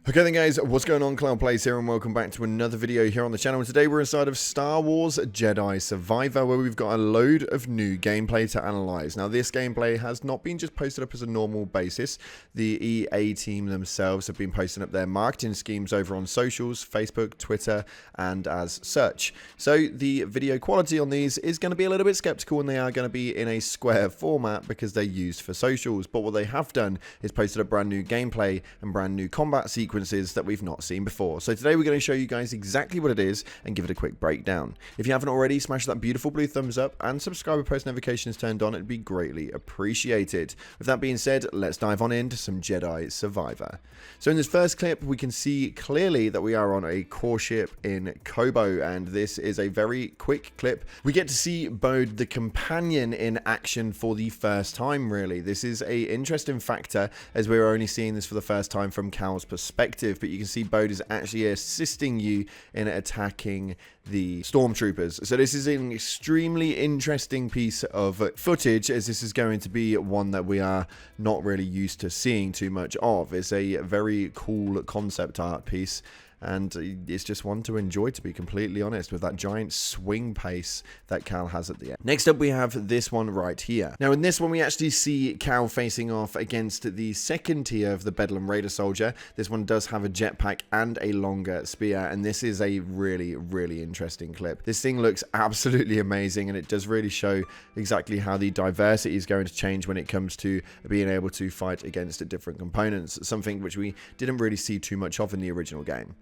Okay then guys, what's going on? Cloud Plays here and welcome back to another video here on the channel. Today we're inside of Star Wars Jedi Survivor, where we've got a load of new gameplay to analyze. Now this gameplay has not been just posted up as a normal basis. The EA team themselves have been posting up their marketing schemes over on socials, Facebook, Twitter, and as such. So the video quality on these is going to be a little bit skeptical, and they are going to be in a square format because they're used for socials. But what they have done is posted up brand new gameplay and brand new combat sequences that we've not seen before. So today we're going to show you guys exactly what it is and give it a quick breakdown. If you haven't already, smash that beautiful blue thumbs up and subscribe with post notifications turned on. It'd be greatly appreciated. With that being said, let's dive on into some Jedi Survivor. So in this first clip, we can see clearly that we are on a core ship in Kobo, and this is a very quick clip. We get to see Bode the companion in action for the first time, really. This is a interesting factor as we're only seeing this for the first time from Cal's perspective, but you can see Bode is actually assisting you in attacking the stormtroopers. So this is an extremely interesting piece of footage, as this is going to be one that we are not really used to seeing too much of. It's a very cool concept art piece, and it's just one to enjoy, to be completely honest, with that giant swing pace that Cal has at the end. Next up, we have this one right here. Now, in this one, we actually see Cal facing off against the second tier of the Bedlam Raider soldier. This one does have a jetpack and a longer spear, and this is a really, really interesting clip. This thing looks absolutely amazing, and it does really show exactly how the diversity is going to change when it comes to being able to fight against different components, something which we didn't really see too much of in the original game.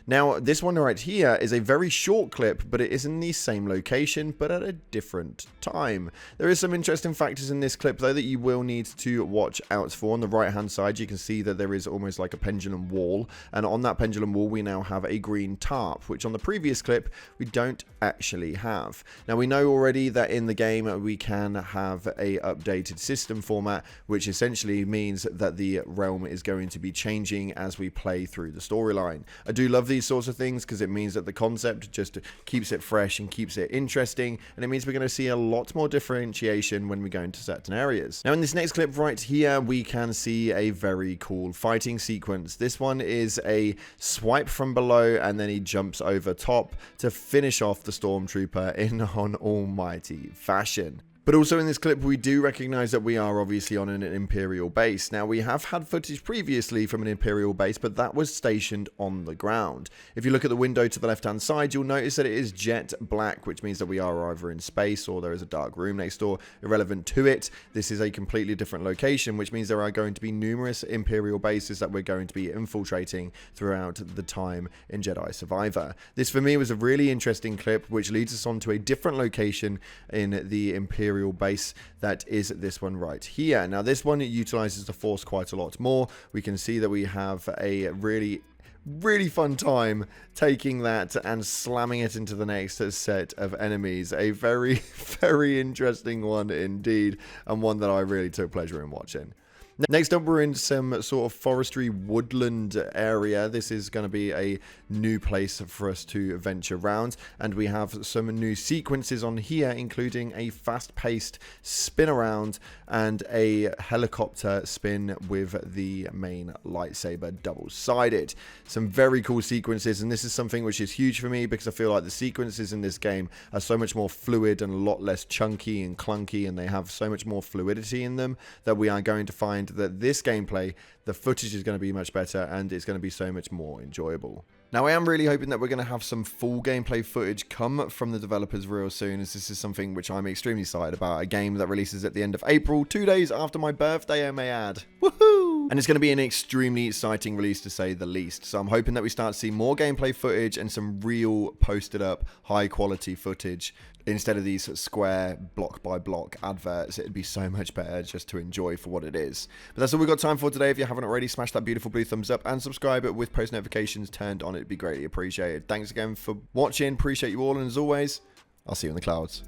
Now, this one right here is a very short clip, but it is in the same location, but at a different time. There is some interesting factors in this clip, though, that you will need to watch out for. On the right-hand side, you can see that there is almost like a pendulum wall, and on that pendulum wall, we now have a green tarp, which on the previous clip, we don't actually have. Now, we know already that in the game, we can have a updated system format, which essentially means that the realm is going to be changing as we play through the storyline. I do love these sorts of things because it means that the concept just keeps it fresh and keeps it interesting, and it means we're going to see a lot more differentiation when we go into certain areas. Now, in this next clip right here, we can see a very cool fighting sequence. This one is a swipe from below, and then he jumps over top to finish off the stormtrooper in an almighty fashion. But also in this clip, we do recognize that we are obviously on an Imperial base. Now, we have had footage previously from an Imperial base, but that was stationed on the ground. If you look at the window to the left-hand side, you'll notice that it is jet black, which means that we are either in space or there is a dark room next door. Irrelevant to it, this is a completely different location, which means there are going to be numerous Imperial bases that we're going to be infiltrating throughout the time in Jedi Survivor. This, for me, was a really interesting clip, which leads us on to a different location in the Imperial base, that is this one right here. Now, this one utilizes the Force quite a lot more. We can see that we have a really fun time taking that and slamming it into the next set of enemies. A very, very interesting one indeed, and one that I really took pleasure in watching. Next up, we're in some sort of forestry woodland area. This is going to be a new place for us to venture around, and we have some new sequences on here, including a fast-paced spin around and a helicopter spin with the main lightsaber double-sided. Some very cool sequences, and this is something which is huge for me because I feel like the sequences in this game are so much more fluid and a lot less chunky and clunky, and they have so much more fluidity in them that we are going to find that this gameplay, the footage is going to be much better and it's going to be so much more enjoyable. Now, I am really hoping that we're going to have some full gameplay footage come from the developers real soon, as this is something which I'm extremely excited about. A game that releases at the end of April, 2 days after my birthday, I may add. Woohoo! And it's going to be an extremely exciting release, to say the least. So I'm hoping that we start to see more gameplay footage and some real posted up high quality footage instead of these square block by block adverts. It'd be so much better just to enjoy for what it is. But that's all we've got time for today. If you haven't already, smash that beautiful blue thumbs up and subscribe with post notifications turned on. It'd be greatly appreciated. Thanks again for watching. Appreciate you all, and as always, I'll see you in the clouds.